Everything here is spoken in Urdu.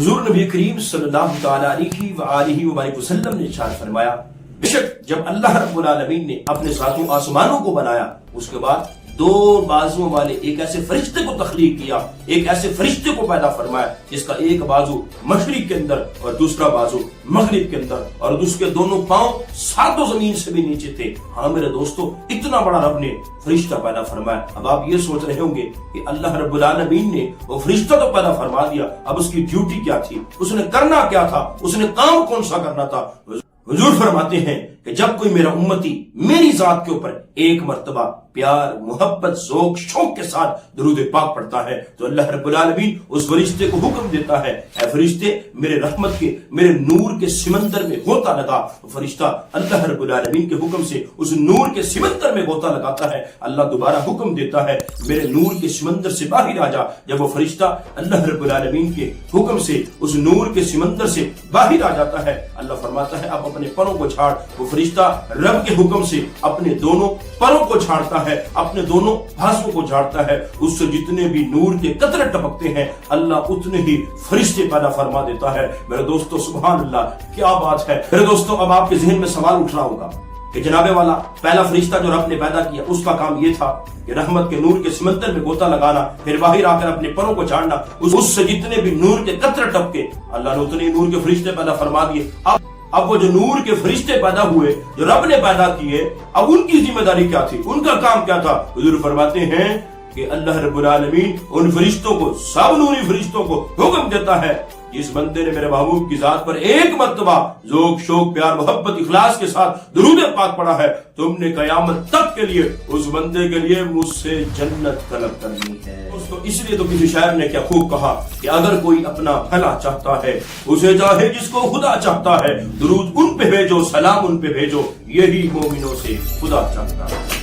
حضور نبی کریم صلی اللہ علیہ وآلہ وسلم نے ارشاد فرمایا، بے شک جب اللہ رب العالمین نے اپنے ساتوں آسمانوں کو بنایا، اس کے بعد دو بازوں والے ایک ایسے فرشتے کو تخلیق کیا، ایک ایسے فرشتے کو پیدا فرمایا جس کا ایک بازو مشرق کے اندر اور دوسرا بازو مغرب کے اندر، اور اس کے دونوں پاؤں ساتوں زمین سے بھی نیچے تھے۔ ہاں میرے دوستو، اتنا بڑا رب نے فرشتہ پیدا فرمایا۔ اب آپ یہ سوچ رہے ہوں گے کہ اللہ رب العالمین نے وہ فرشتہ تو پیدا فرما دیا، اب اس کی ڈیوٹی کیا تھی، اس نے کرنا کیا تھا، اس نے کام کون سا کرنا تھا؟ حضور فرماتے ہیں کہ جب کوئی میرا امتی میری ذات کے اوپر ایک مرتبہ پیار، محبت، ذوق، شوق کے ساتھ درود پاک پڑھتا ہے تو اللہ رب العالمین اس فرشتے کو حکم دیتا ہے، اے فرشتے میرے رحمت کے، میرے نور کے سمندر میں غوطہ لگا۔ فرشتہ اللہ رب العالمین کے حکم سے اس نور کے سمندر میں غوطہ لگاتا ہے۔ اللہ دوبارہ حکم دیتا ہے، میرے نور کے سمندر سے باہر آ جا۔ جب وہ فرشتہ اللہ رب العالمین کے حکم سے اس نور کے سمندر سے باہر آ جاتا ہے، اللہ فرماتا ہے اب اپنے پروں کو چھاڑ۔ وہ فرشتہ رب کے حکم سے اپنے دونوں پروں کو چھاڑتا ہے، اپنے دونوں بازوں کو جھاڑتا ہے، اس سے جتنے بھی نور کے قطرے ٹپکتے ہیں اللہ اتنے ہی فرشتے پیدا فرما دیتا ہے۔ میرے دوستو سبحان اللہ، کیا بات ہے۔ میرے دوستو اب آپ کے ذہن میں سوال اٹھ رہا ہوگا کہ جناب والا پہلا فرشتہ جو رب نے پیدا کیا اس کا کام یہ تھا کہ رحمت کے نور کے سمندر میں غوطہ لگانا، پھر باہر آ کر اپنے پروں کو جھاڑنا، اس سے جتنے بھی نور کے قطرے ٹپکے اللہ نے اتنے نور کے فرشتے پیدا فرما دیے۔ اب وہ جو نور کے فرشتے پیدا ہوئے جو رب نے پیدا کیے، اب ان کی ذمہ داری کیا تھی، ان کا کام کیا تھا؟ حضور فرماتے ہیں کہ اللہ رب العالمین ان فرشتوں کو، سب نوری فرشتوں کو حکم دیتا ہے، جس بندے نے میرے محبوب کی ذات پر ایک مرتبہ ذوق، شوق، پیار، محبت، اخلاص کے ساتھ درود پاک پڑھا ہے، تم نے قیامت تک کے لیے اس بندے کے لیے مجھ سے جنت طلب کرنی ہے۔ اس لیے تو کسی شاعر نے کیا خوب کہا کہ اگر کوئی اپنا بھلا چاہتا ہے اسے چاہے جس کو خدا چاہتا ہے، درود ان پہ بھیجو، سلام ان پہ بھیجو، یہی مومنوں سے خدا چاہتا ہے۔